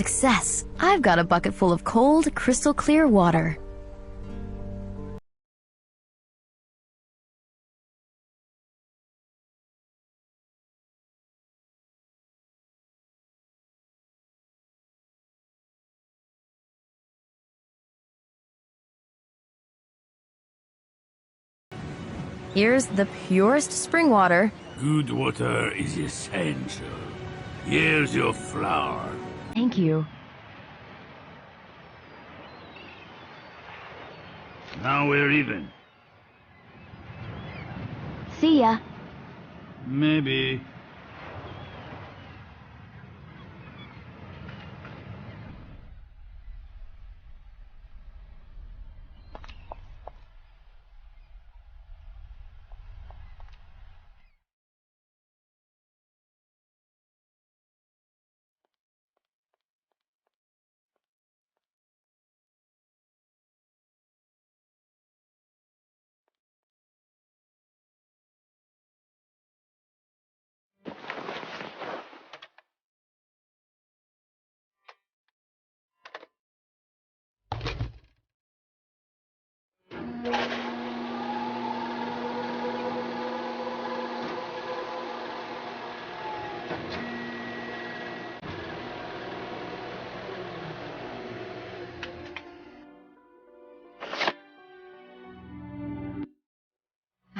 success. I've got a bucket full of cold, crystal clear water. Here's the purest spring water. Good water is essential. Here's your flower. Thank you. Now we're even. See ya. Maybe.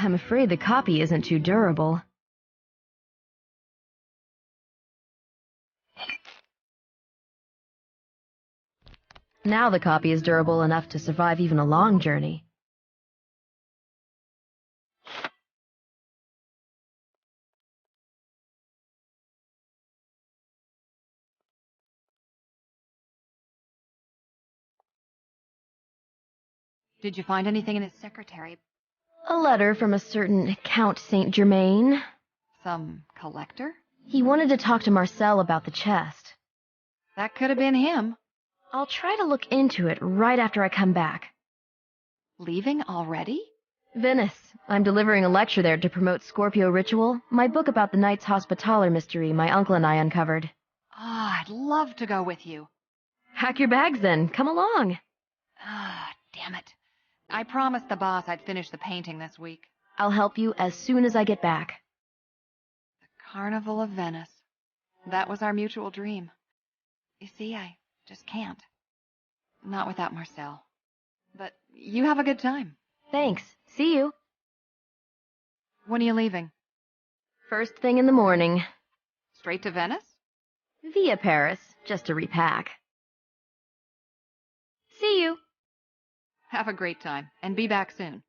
I'm afraid the copy isn't too durable. Now the copy is durable enough to survive even a long journey. Did you find anything in his secretary? A letter from a certain Count Saint Germain. Some collector? He wanted to talk to Marcel about the chest. That could have been him. I'll try to look into it right after I come back. Leaving already? Venice. I'm delivering a lecture there to promote Scorpio Ritual, my book about the Knights Hospitaller mystery my uncle and I uncovered. Ah, I'd love to go with you. Pack your bags then. Come along. Ah, damn it. I promised the boss I'd finish the painting this week. I'll help you as soon as I get back. The Carnival of Venice. That was our mutual dream. You see, I just can't. Not without Marcel. But you have a good time. Thanks. See you. When are you leaving? First thing in the morning. Straight to Venice? Via Paris, just to repack. See you. Have a great time, and be back soon.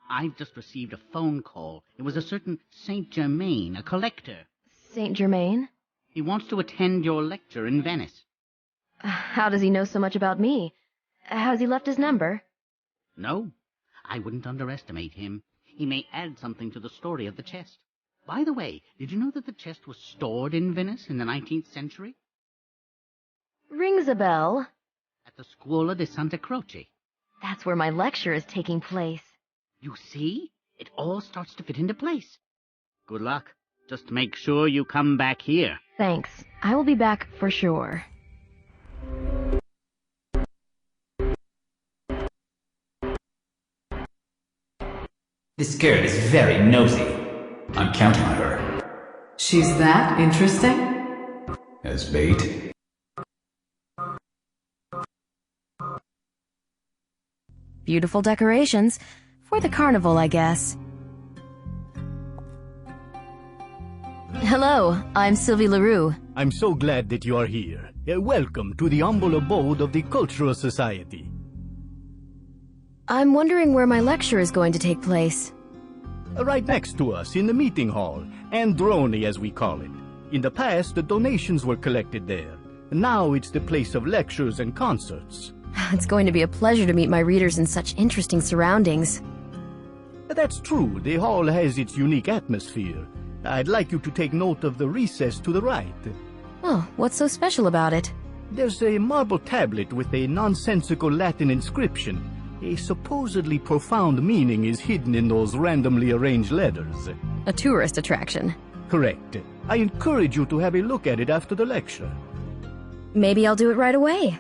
I've just received a phone call. It was a certain Saint Germain, a collector. Saint Germain? He wants to attend your lecture in Venice. How does he know so much about me? Has he left his number? No, I wouldn't underestimate him. He may add something to the story of the chest. By the way, did you know that the chest was stored in Venice in the 19th century? Rings a bell. At the Scuola di Santa Croce. That's where my lecture is taking place. You see? It all starts to fit into place. Good luck. Just make sure you come back here. Thanks. I will be back for sure. This girl is very nosy. I'm counting on her. She's that interesting? As bait. Beautiful decorations. For the carnival, I guess. Hello, I'm Sylvie Leroux. I'm so glad that you are here. Welcome to the humble abode of the Cultural Society. I'm wondering where my lecture is going to take place. Right next to us in the meeting hall, Androni as we call it. In the past, the donations were collected there. Now it's the place of lectures and concerts. It's going to be a pleasure to meet my readers in such interesting surroundings. That's true, the hall has its unique atmosphere. I'd like you to take note of the recess to the right. Oh, what's so special about it? There's a marble tablet with a nonsensical Latin inscription. A supposedly profound meaning is hidden in those randomly arranged letters. A tourist attraction. Correct. I encourage you to have a look at it after the lecture. Maybe I'll do it right away.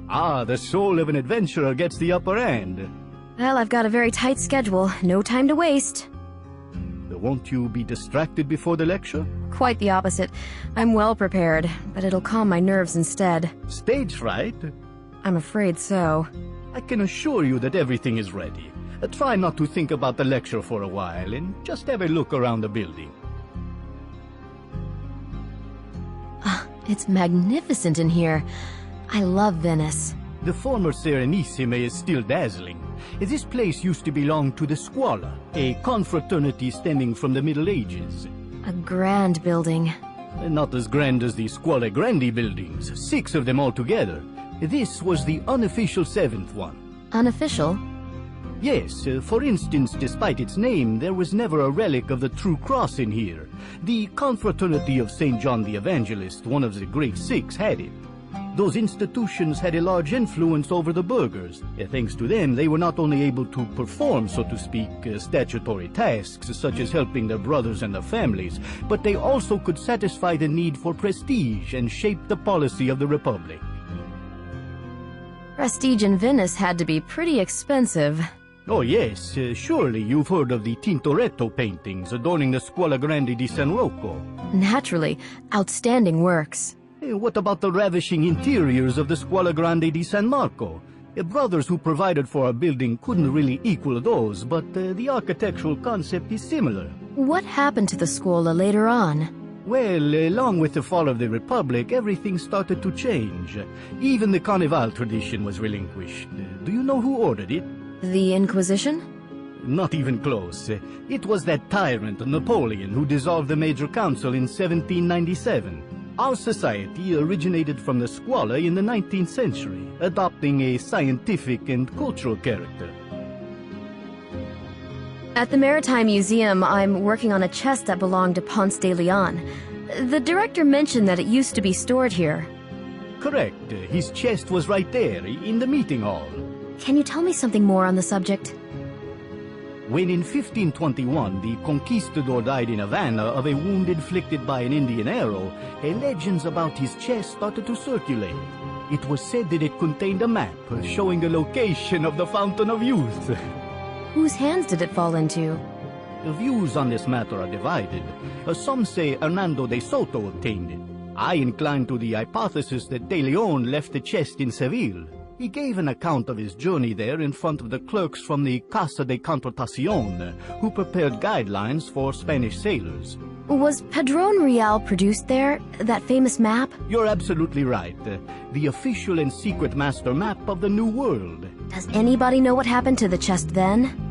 Ah, the soul of an adventurer gets the upper hand. Well, I've got a very tight schedule. No time to waste. Won't you be distracted before the lecture? Quite the opposite. I'm well prepared, but it'll calm my nerves instead. Stage fright? I'm afraid so. I can assure you that everything is ready. Try not to think about the lecture for a while and just have a look around the building. It's magnificent in here. I love Venice. The former Serenissime is still dazzling. This place used to belong to the Scuola, a confraternity stemming from the Middle Ages. A grand building. Not as grand as the Scuole Grandi buildings, 6 of them altogether. This was the unofficial 7th one. Unofficial? Yes, for instance, despite its name, there was never a relic of the True Cross in here. The confraternity of St. John the Evangelist, one of the Great Six, had it. Those institutions had a large influence over the burghers. Thanks to them, they were not only able to perform, so to speak, statutory tasks, such as helping their brothers and their families, but they also could satisfy the need for prestige and shape the policy of the Republic. Prestige in Venice had to be pretty expensive. Oh yes, surely you've heard of the Tintoretto paintings adorning the Scuola Grande di San Rocco. Naturally, outstanding works. What about the ravishing interiors of the Scuola Grande di San Marco? Brothers who provided for our building couldn't really equal those, but the architectural concept is similar. What happened to the Scuola later on? Well, along with the fall of the Republic, everything started to change. Even the Carnival tradition was relinquished. Do you know who ordered it? The Inquisition? Not even close. It was that tyrant, Napoleon, who dissolved the Major Council in 1797. Our society originated from the Scuola in the 19th century, adopting a scientific and cultural character. At the Maritime Museum, I'm working on a chest that belonged to Ponce de Leon. The director mentioned that it used to be stored here. Correct. His chest was right there, in the meeting hall. Can you tell me something more on the subject? When in 1521 the conquistador died in Havana of a wound inflicted by an Indian arrow, legends about his chest started to circulate. It was said that it contained a map showing the location of the Fountain of Youth. Whose hands did it fall into? The views on this matter are divided. Some say Hernando de Soto obtained it. I incline to the hypothesis that De Leon left the chest in Seville. He gave an account of his journey there in front of the clerks from the Casa de Contratación, who prepared guidelines for Spanish sailors. Was Padrón Real produced there, that famous map? You're absolutely right. The official and secret master map of the New World. Does anybody know what happened to the chest then?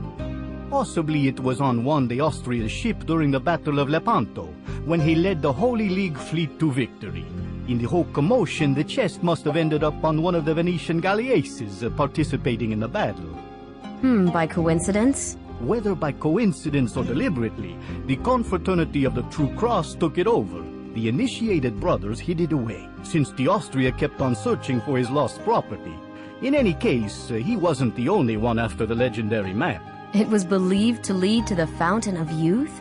Possibly it was on Juan de Austria's ship during the Battle of Lepanto, when he led the Holy League fleet to victory. In the whole commotion, the chest must have ended up on one of the Venetian galleasses participating in the battle. By coincidence? Whether by coincidence or deliberately, the confraternity of the True Cross took it over. The initiated brothers hid it away, since the Austria kept on searching for his lost property. In any case, he wasn't the only one after the legendary map. It was believed to lead to the Fountain of Youth?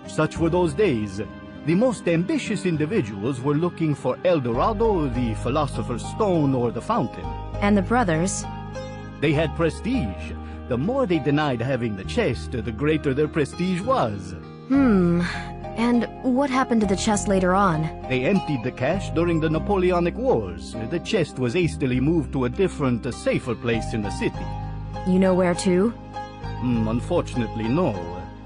Such were those days. The most ambitious individuals were looking for El Dorado, the Philosopher's Stone, or the Fountain. And the brothers? They had prestige. The more they denied having the chest, the greater their prestige was. And what happened to the chest later on? They emptied the cash during the Napoleonic Wars. The chest was hastily moved to a different, safer place in the city. You know where to? Unfortunately, no.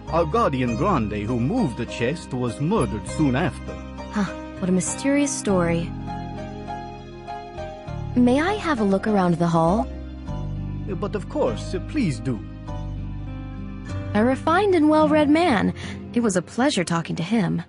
Our guardian Grande, who moved the chest, was murdered soon after. What a mysterious story. May I have a look around the hall? But of course, please do. A refined and well-read man. It was a pleasure talking to him.